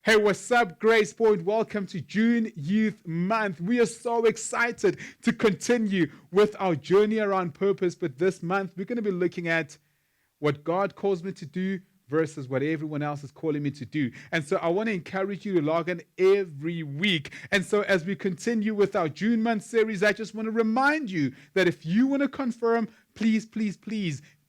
Hey, what's up, Grace Point? Welcome to June Youth Month. We are so excited to continue with our journey around purpose. But this month, we're going to be looking at what God calls me to do versus what everyone else is calling me to do. And so I want to encourage you to log in every week. And so as we continue with our June month series, I just want to remind you that if you want to confirm, please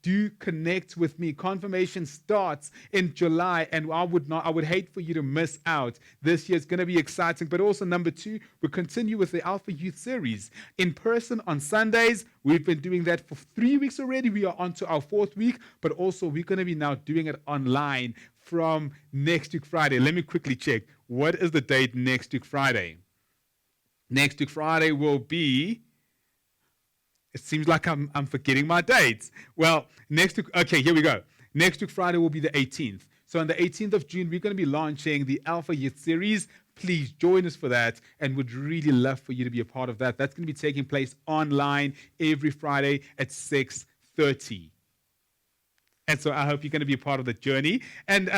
do connect with me. Confirmation starts in July, and I would hate for you to miss out. This year it's going to be exciting. But also, number two, we continue with the Alpha Youth series in person on Sundays. We've been doing that for 3 weeks already. We are on to our 4th week, but also we're going to be now doing it online from next week Friday. Let me quickly check. What is the date next week Friday? Next week Friday will be... It seems like I'm forgetting my dates. Well, next week, okay, here we go. Next week, Friday, will be the 18th. So on the 18th of June, we're going to be launching the Alpha Youth series. Please join us for that, and would really love for you to be a part of that. That's going to be taking place online every Friday at 6:30. And so I hope you're going to be a part of the journey. And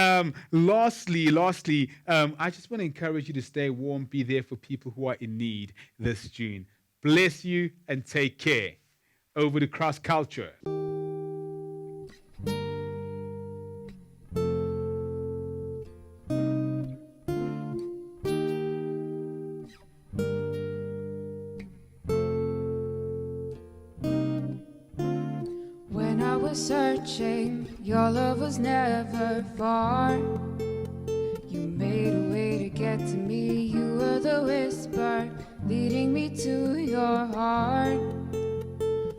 lastly, I just want to encourage you to stay warm, be there for people who are in need this June. Bless you and take care. Over to Cross Culture. When I was searching, your love was never far. You made a way to get to me. You were the whisper leading me to your heart.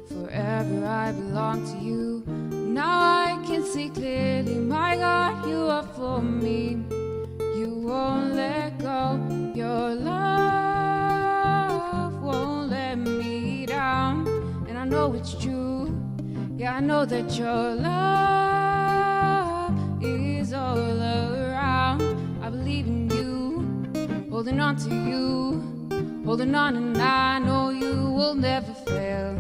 Forever I belong to you. Now I can see clearly, my God, you are for me. You won't let go. Your love won't let me down. And I know it's true. Yeah, I know that your love is all around. I believe in you, holding on to you, holding on, and I know you will never fail.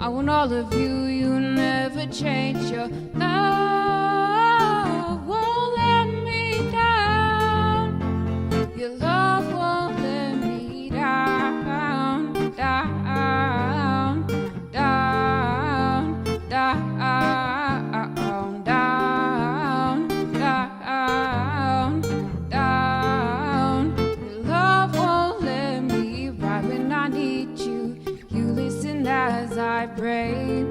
I want all of you, you never change. Your love won't let me down. Your love won't let me down, down, down, down, down, down, down. Your love won't let me right when I need you. You listen as I pray.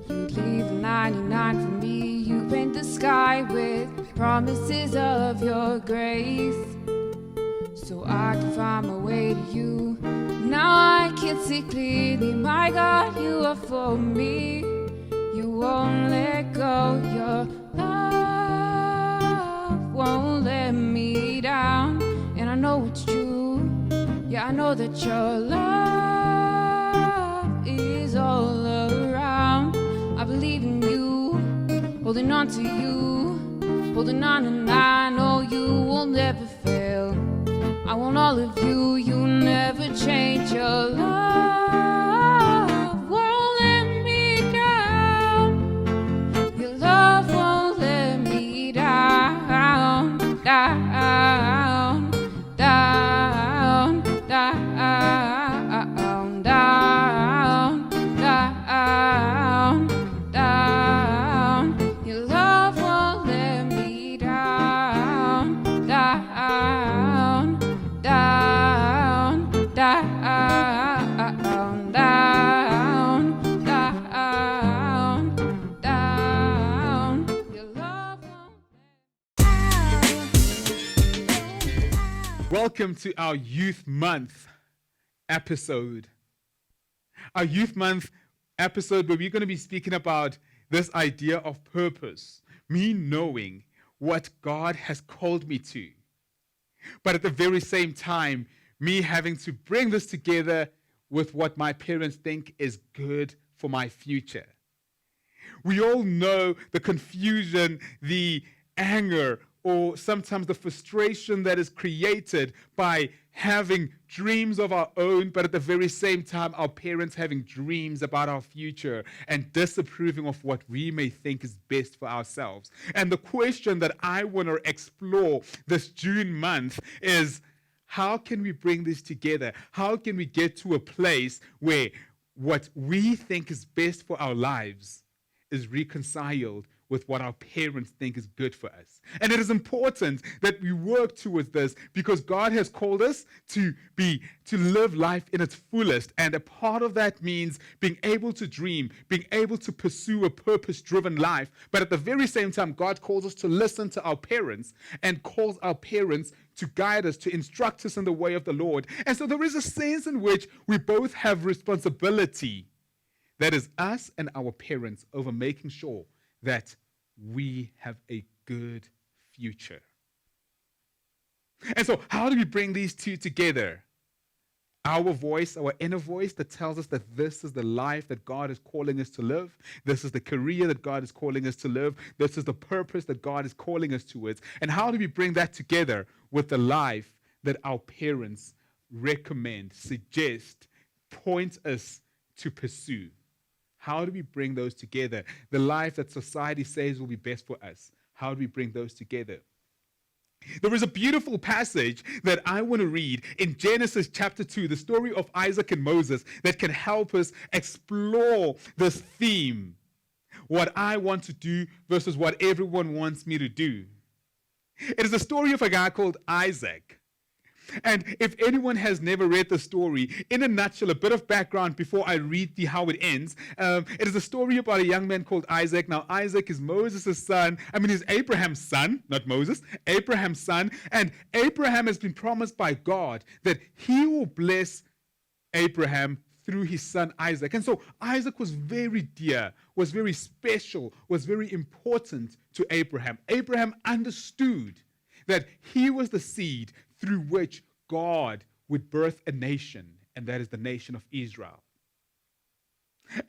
You leave the 99 for me. You paint the sky with promises of your grace, so I can find my way to you. Now I can see clearly, my God, you are for me. You won't let go. Your love won't let me down. And I know it's true. Yeah, I know that your love is all around. I believe in you, holding on to you, holding on, and I know you will never fail. I want all of you, you never change. Your love won't let me down. Your love won't let me down, down, down, down, down, down, down. Your love won't let me down, down, down, down, down, down, down. Your love won't. Welcome to our Youth Month episode. Our Youth Month episode where we're going to be speaking about this idea of purpose, me knowing what God has called me to, but at the very same time, me having to bring this together with what my parents think is good for my future. We all know the confusion, the anger, or sometimes the frustration that is created by having dreams of our own, but at the very same time, our parents having dreams about our future and disapproving of what we may think is best for ourselves. And the question that I want to explore this June month is, how can we bring this together? How can we get to a place where what we think is best for our lives is reconciled with what our parents think is good for us? And it is important that we work towards this because God has called us to live life in its fullest. And a part of that means being able to dream, being able to pursue a purpose-driven life. But at the very same time, God calls us to listen to our parents and calls our parents to guide us, to instruct us in the way of the Lord. And so there is a sense in which we both have responsibility, that is us and our parents, over making sure that we have a good future. And so how do we bring these two together? Our voice, our inner voice that tells us that this is the life that God is calling us to live. This is the career that God is calling us to live. This is the purpose that God is calling us towards. And how do we bring that together with the life that our parents recommend, suggest, point us to pursue? How do we bring those together? The life that society says will be best for us. How do we bring those together? There is a beautiful passage that I want to read in Genesis chapter 2, the story of Isaac and Moses, that can help us explore this theme. What I want to do versus what everyone wants me to do. It is a story of a guy called Isaac. And if anyone has never read the story, in a nutshell, a bit of background before I read how it ends. It is a story about a young man called Isaac. Now, Isaac is Moses' son. He's Abraham's son, not Moses, Abraham's son. And Abraham has been promised by God that he will bless Abraham through his son Isaac. And so Isaac was very dear, was very special, was very important to Abraham. Abraham understood that he was the seed through which God would birth a nation, and that is the nation of Israel.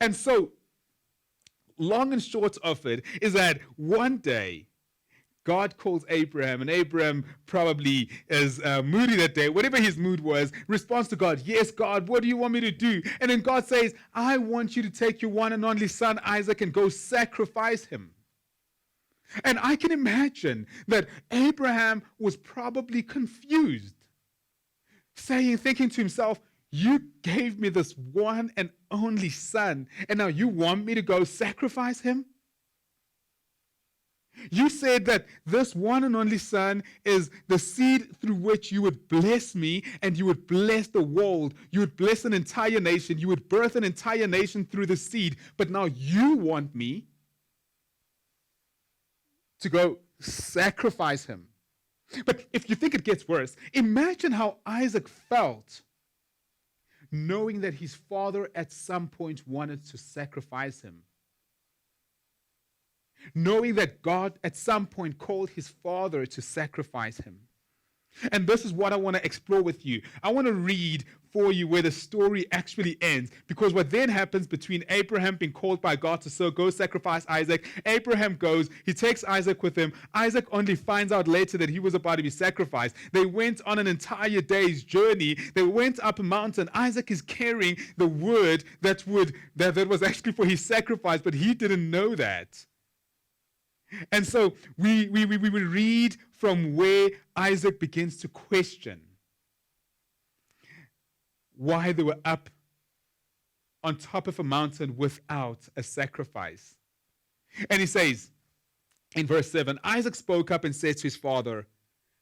And so, long and short of it is that one day, God calls Abraham, and Abraham probably is moody that day. Whatever his mood was, responds to God, "Yes, God, what do you want me to do?" And then God says, "I want you to take your one and only son, Isaac, and go sacrifice him." And I can imagine that Abraham was probably confused, thinking to himself, "You gave me this one and only son, and now you want me to go sacrifice him? You said that this one and only son is the seed through which you would bless me, and you would bless the world. You would bless an entire nation. You would birth an entire nation through the seed. But now you want me to go sacrifice him." But if you think it gets worse, imagine how Isaac felt knowing that his father at some point wanted to sacrifice him. Knowing that God at some point called his father to sacrifice him. And this is what I want to explore with you. I want to read for you where the story actually ends, because what then happens between Abraham being called by God to go sacrifice Isaac, Abraham goes, he takes Isaac with him. Isaac only finds out later that he was about to be sacrificed. They went on an entire day's journey. They went up a mountain. Isaac is carrying the wood that was actually for his sacrifice, but he didn't know that. And so we read from where Isaac begins to question why they were up on top of a mountain without a sacrifice. And he says in verse 7, Isaac spoke up and said to his father,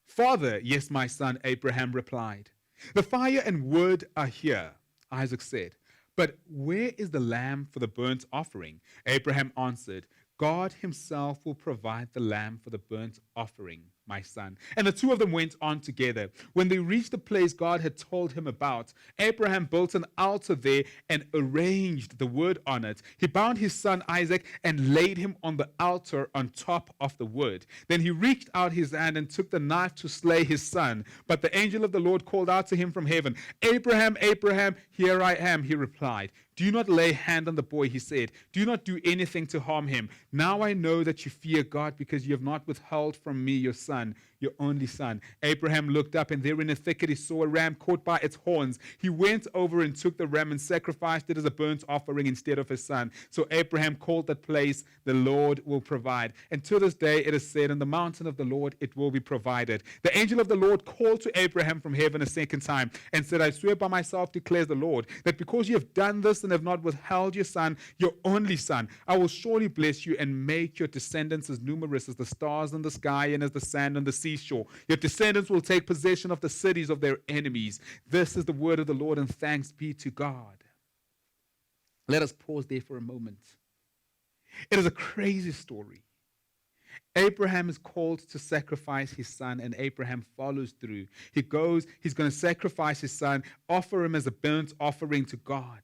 "Father, yes, my son," Abraham replied. "The fire and wood are here," Isaac said, "but where is the lamb for the burnt offering?" Abraham answered, "God himself will provide the lamb for the burnt offering, my son." And the two of them went on together. When they reached the place God had told him about, Abraham built an altar there and arranged the wood on it. He bound his son Isaac and laid him on the altar on top of the wood. Then he reached out his hand and took the knife to slay his son. But the angel of the Lord called out to him from heaven, "Abraham, Abraham, here I am," he replied. Do not lay hand on the boy, he said. Do not do anything to harm him. Now I know that you fear God because you have not withheld from me your son, your only son. Abraham looked up, and there in a thicket he saw a ram caught by its horns. He went over and took the ram and sacrificed it as a burnt offering instead of his son. So Abraham called that place, the Lord will provide. And to this day it is said, in the mountain of the Lord it will be provided. The angel of the Lord called to Abraham from heaven a second time and said, I swear by myself, declares the Lord, that because you have done this and have not withheld your son, your only son, I will surely bless you and make your descendants as numerous as the stars in the sky and as the sand on the seashore. Your descendants will take possession of the cities of their enemies. This is the word of the Lord, and thanks be to God. Let us pause there for a moment. It is a crazy story. Abraham is called to sacrifice his son, and Abraham follows through. He goes, he's going to sacrifice his son, offer him as a burnt offering to God.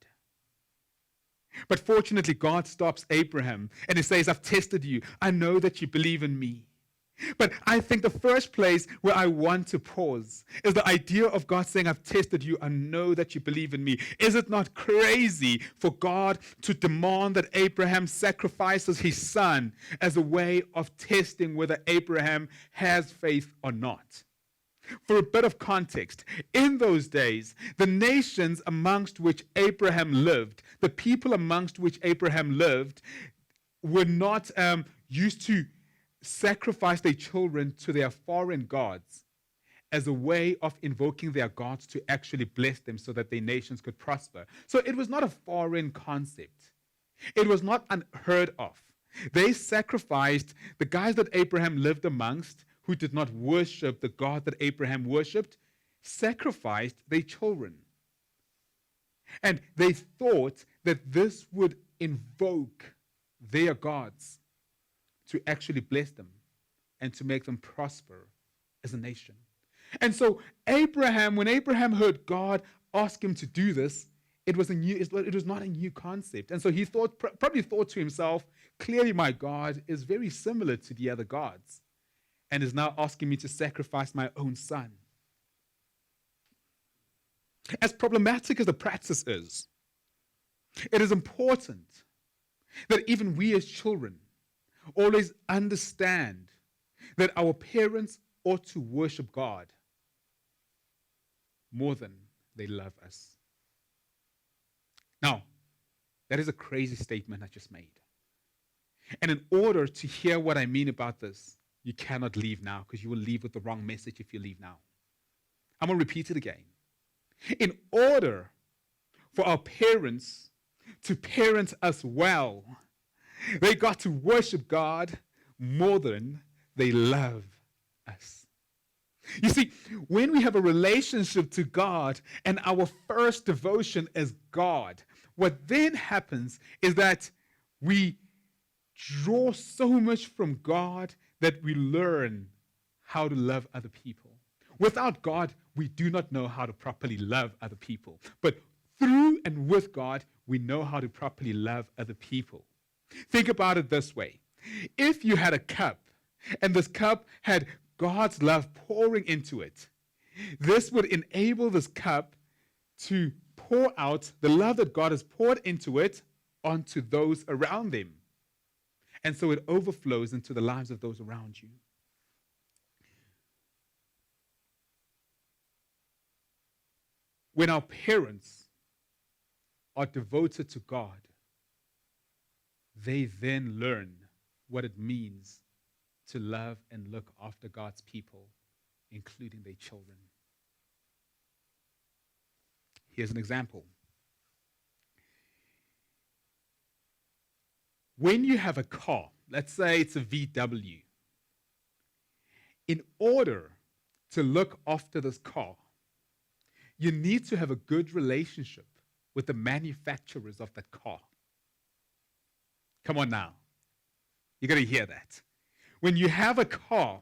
But fortunately, God stops Abraham and he says, I've tested you. I know that you believe in me. But I think the first place where I want to pause is the idea of God saying, I've tested you. I know that you believe in me. Is it not crazy for God to demand that Abraham sacrifices his son as a way of testing whether Abraham has faith or not? For a bit of context, in those days, the nations amongst which Abraham lived, the people amongst which Abraham lived, were not used to sacrifice their children to their foreign gods as a way of invoking their gods to actually bless them so that their nations could prosper. So it was not a foreign concept. It was not unheard of. They sacrificed the guys that Abraham lived amongst, who did not worship the God that Abraham worshipped, sacrificed their children. And they thought that this would invoke their gods to actually bless them and to make them prosper as a nation. And so Abraham, when Abraham heard God ask him to do this, it was not a new concept. And so he probably thought to himself, clearly my God is very similar to the other gods, and is now asking me to sacrifice my own son. As problematic as the practice is, it is important that even we as children always understand that our parents ought to worship God more than they love us. Now, that is a crazy statement I just made. And in order to hear what I mean about this, you cannot leave now, because you will leave with the wrong message if you leave now. I'm going to repeat it again. In order for our parents to parent us well, they got to worship God more than they love us. You see, when we have a relationship to God and our first devotion is God, what then happens is that we draw so much from God that we learn how to love other people. Without God, we do not know how to properly love other people. But through and with God, we know how to properly love other people. Think about it this way. If you had a cup, and this cup had God's love pouring into it, this would enable this cup to pour out the love that God has poured into it onto those around them. And so it overflows into the lives of those around you. When our parents are devoted to God, they then learn what it means to love and look after God's people, including their children. Here's an example. When you have a car, let's say it's a VW, in order to look after this car, you need to have a good relationship with the manufacturers of that car. Come on now. You got to hear that. When you have a car,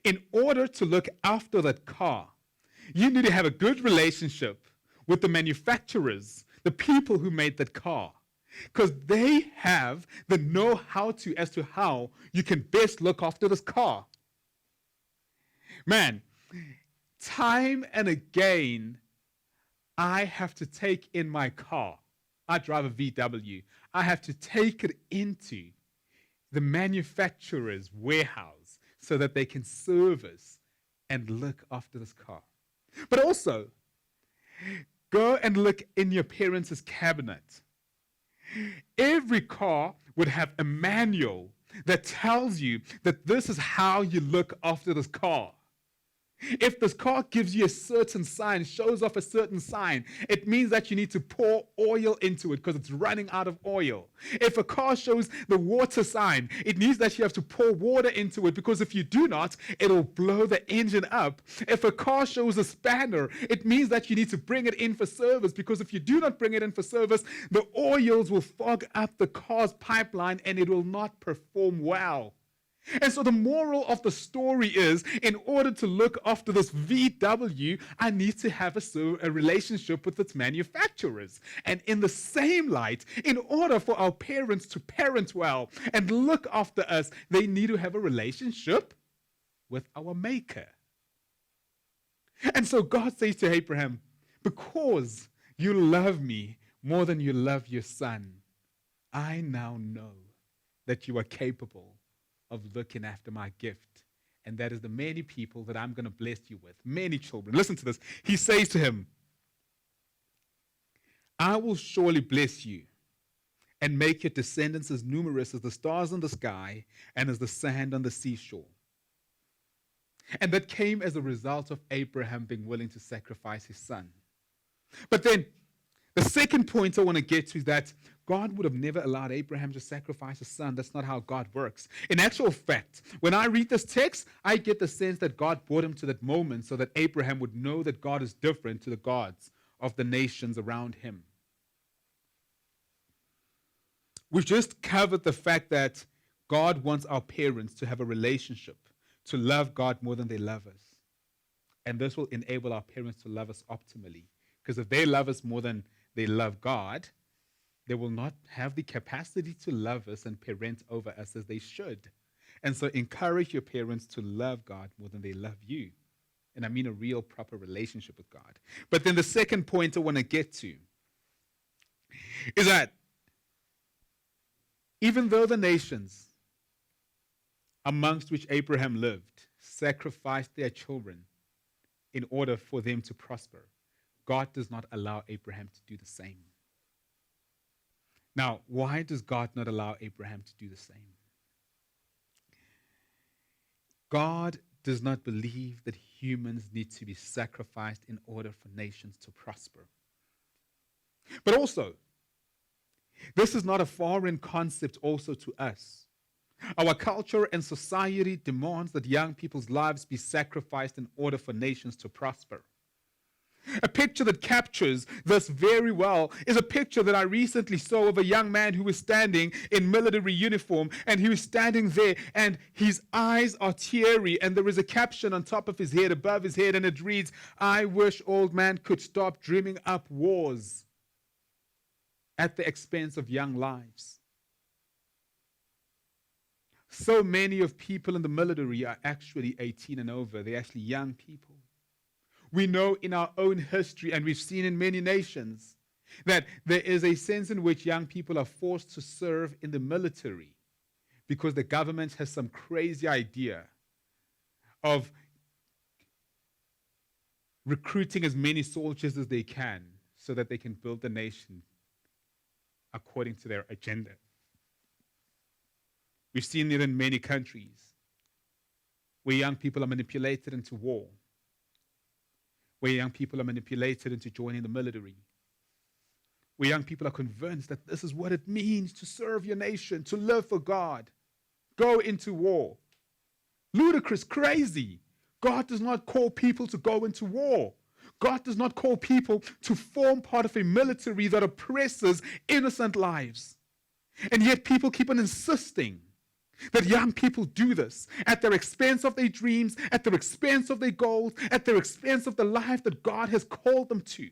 in order to look after that car, you need to have a good relationship with the manufacturers, the people who made that car, because they have the know-how as to how you can best look after this car. Man, time and again, I have to take in my car I drive a VW. I have to take it into the manufacturer's warehouse so that they can service and look after this car. But also, go and look in your parents' cabinet. Every car would have a manual that tells you that this is how you look after this car. If this car gives you a certain sign, shows off a certain sign, it means that you need to pour oil into it because it's running out of oil. If a car shows the water sign, it means that you have to pour water into it because if you do not, it'll blow the engine up. If a car shows a spanner, it means that you need to bring it in for service because if you do not bring it in for service, the oils will fog up the car's pipeline and it will not perform well. And so the moral of the story is, in order to look after this VW, I need to have a relationship with its manufacturers. And in the same light, in order for our parents to parent well and look after us, they need to have a relationship with our Maker. And so God says to Abraham, because you love me more than you love your son, I now know that you are capable of looking after my gift. And that is the many people that I'm going to bless you with. Many children. Listen to this. He says to him, I will surely bless you and make your descendants as numerous as the stars in the sky and as the sand on the seashore. And that came as a result of Abraham being willing to sacrifice his son. But then the second point I want to get to is that God would have never allowed Abraham to sacrifice his son. That's not how God works. In actual fact, when I read this text, I get the sense that God brought him to that moment so that Abraham would know that God is different to the gods of the nations around him. We've just covered the fact that God wants our parents to have a relationship, to love God more than they love us. And this will enable our parents to love us optimally. Because if they love us more than they love God, they will not have the capacity to love us and parent over us as they should. And so encourage your parents to love God more than they love you. And I mean a real proper relationship with God. But then the second point I want to get to is that even though the nations amongst which Abraham lived sacrificed their children in order for them to prosper, God does not allow Abraham to do the same. Now, why does God not allow Abraham to do the same? God does not believe that humans need to be sacrificed in order for nations to prosper. But also, this is not a foreign concept also to us. Our culture and society demands that young people's lives be sacrificed in order for nations to prosper. A picture that captures this very well is a picture that I recently saw of a young man who was standing in military uniform, and he was standing there and his eyes are teary, and there is a caption on top of his head, above his head, and it reads, I wish old man could stop dreaming up wars at the expense of young lives. So many of people in the military are actually 18 and over. They're actually young people. We know in our own history, and we've seen in many nations, that there is a sense in which young people are forced to serve in the military because the government has some crazy idea of recruiting as many soldiers as they can so that they can build the nation according to their agenda. We've seen it in many countries where young people are manipulated into war, where young people are manipulated into joining the military, where young people are convinced that this is what it means to serve your nation, to live for God, go into war. Ludicrous, crazy. God does not call people to go into war. God does not call people to form part of a military that oppresses innocent lives. And yet people keep on insisting that young people do this at their expense of their dreams, at their expense of their goals, at their expense of the life that God has called them to.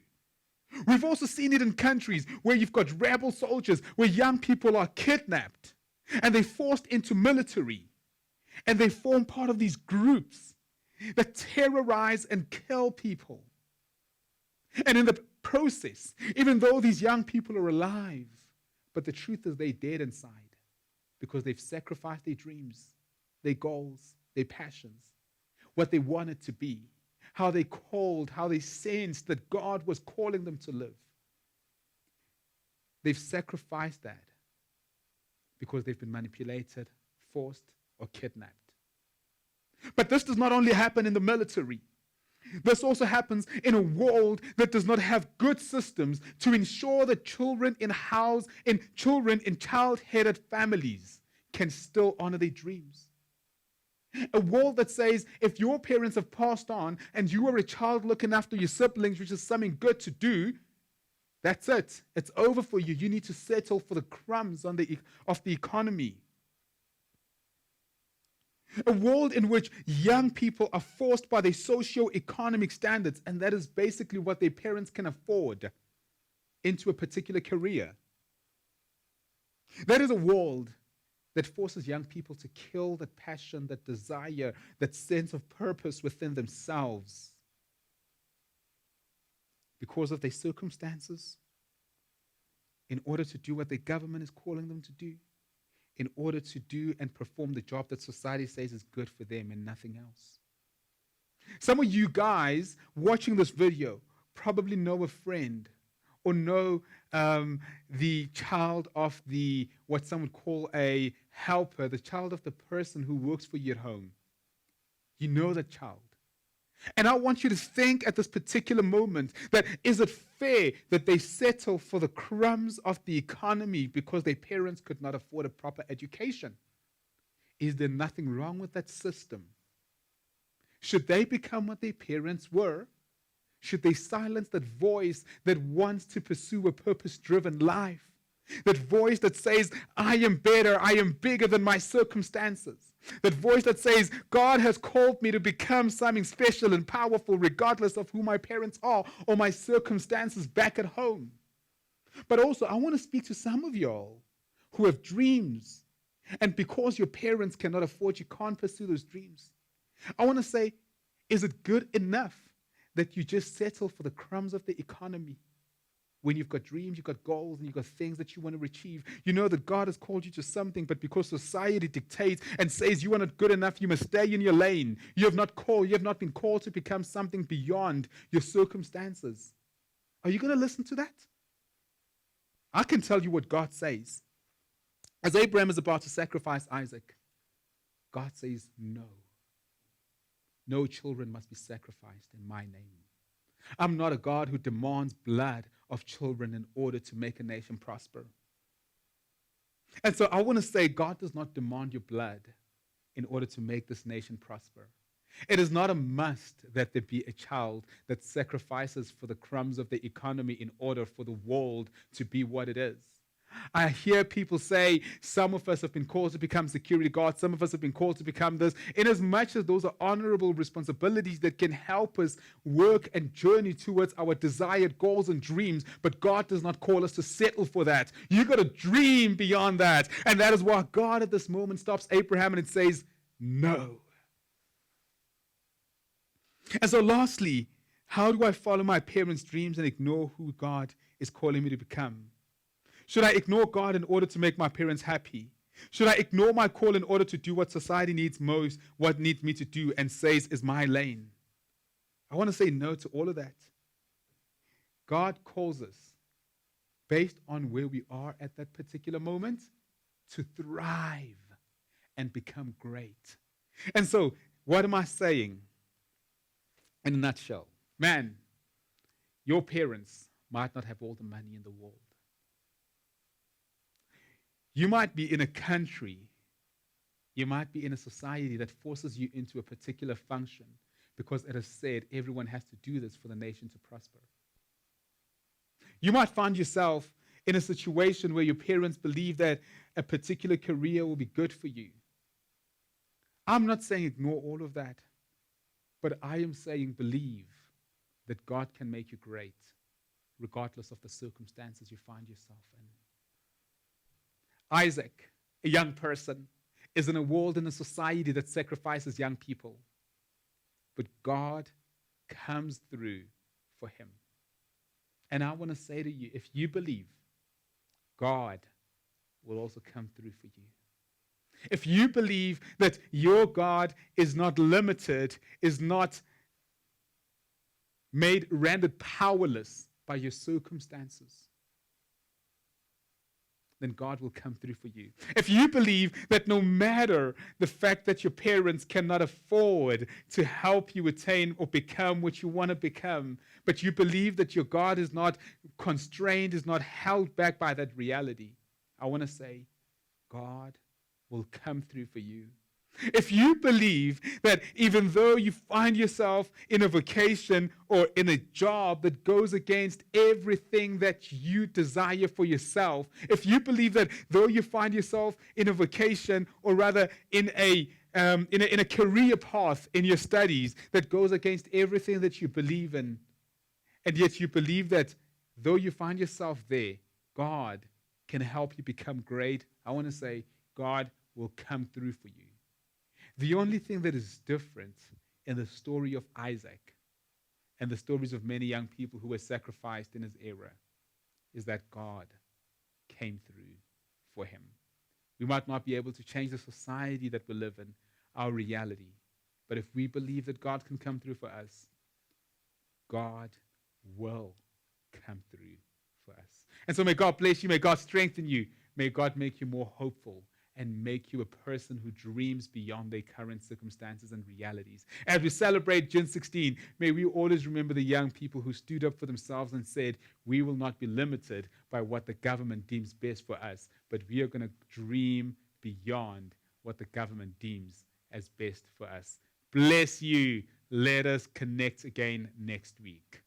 We've also seen it in countries where you've got rebel soldiers, where young people are kidnapped and they're forced into military, and they form part of these groups that terrorize and kill people. And in the process, even though these young people are alive. But the truth is they're dead inside because they've sacrificed their dreams, their goals, their passions, what they wanted to be, how they called, how they sensed that God was calling them to live. They've sacrificed that because they've been manipulated, forced, or kidnapped. But this does not only happen in the military. This also happens in a world that does not have good systems to ensure that children in child-headed families can still honor their dreams. A world that says if your parents have passed on and you are a child looking after your siblings, which is something good to do, that's it. It's over for you. You need to settle for the crumbs of the economy. A world in which young people are forced by their socio-economic standards, and that is basically what their parents can afford, into a particular career. That is a world that forces young people to kill that passion, that desire, that sense of purpose within themselves because of their circumstances, in order to do what the government is calling them to do, in order to do and perform the job that society says is good for them and nothing else. Some of you guys watching this video probably know a friend or know the child of what some would call a helper, the child of the person who works for you at home. You know that child. And I want you to think at this particular moment that is it fair that they settle for the crumbs of the economy because their parents could not afford a proper education? Is there nothing wrong with that system? Should they become what their parents were? Should they silence that voice that wants to pursue a purpose-driven life? That voice that says, I am better, I am bigger than my circumstances. That voice that says, God has called me to become something special and powerful regardless of who my parents are or my circumstances back at home. But also, I want to speak to some of y'all who have dreams. And because your parents cannot afford, you can't pursue those dreams. I want to say, is it good enough that you just settle for the crumbs of the economy? When you've got dreams, you've got goals, and you've got things that you want to achieve. You know that God has called you to something, but because society dictates and says you are not good enough, you must stay in your lane. You have not been called to become something beyond your circumstances. Are you going to listen to that? I can tell you what God says. As Abraham is about to sacrifice Isaac, God says, no. No children must be sacrificed in my name. I'm not a God who demands blood of children in order to make a nation prosper. And so I want to say God does not demand your blood in order to make this nation prosper. It is not a must that there be a child that sacrifices for the crumbs of the economy in order for the world to be what it is. I hear people say, some of us have been called to become security guards, some of us have been called to become this, in as much as those are honorable responsibilities that can help us work and journey towards our desired goals and dreams, but God does not call us to settle for that. You got to dream beyond that. And that is why God at this moment stops Abraham and it says, no. And so lastly, how do I follow my parents' dreams and ignore who God is calling me to become? Should I ignore God in order to make my parents happy? Should I ignore my call in order to do what society needs most, what needs me to do, and says is my lane? I want to say no to all of that. God calls us, based on where we are at that particular moment, to thrive and become great. And so, what am I saying in a nutshell? Man, your parents might not have all the money in the world. You might be in a country, you might be in a society that forces you into a particular function because it has said everyone has to do this for the nation to prosper. You might find yourself in a situation where your parents believe that a particular career will be good for you. I'm not saying ignore all of that, but I am saying believe that God can make you great regardless of the circumstances you find yourself in. Isaac, a young person, is in a world and a society that sacrifices young people. But God comes through for him. And I want to say to you, if you believe, God will also come through for you. If you believe that your God is not limited, is not made rendered powerless by your circumstances, then God will come through for you. If you believe that no matter the fact that your parents cannot afford to help you attain or become what you want to become, but you believe that your God is not constrained, is not held back by that reality, I want to say, God will come through for you. If you believe that even though you find yourself in a vocation or in a job that goes against everything that you desire for yourself, if you believe that though you find yourself in a vocation or rather in a career path in your studies that goes against everything that you believe in, and yet you believe that though you find yourself there, God can help you become great, I want to say God will come through for you. The only thing that is different in the story of Isaac and the stories of many young people who were sacrificed in his era is that God came through for him. We might not be able to change the society that we live in, our reality, but if we believe that God can come through for us, God will come through for us. And so may God bless you, may God strengthen you, may God make you more hopeful and make you a person who dreams beyond their current circumstances and realities. As we celebrate June 16, may we always remember the young people who stood up for themselves and said, we will not be limited by what the government deems best for us, but we are going to dream beyond what the government deems as best for us. Bless you. Let us connect again next week.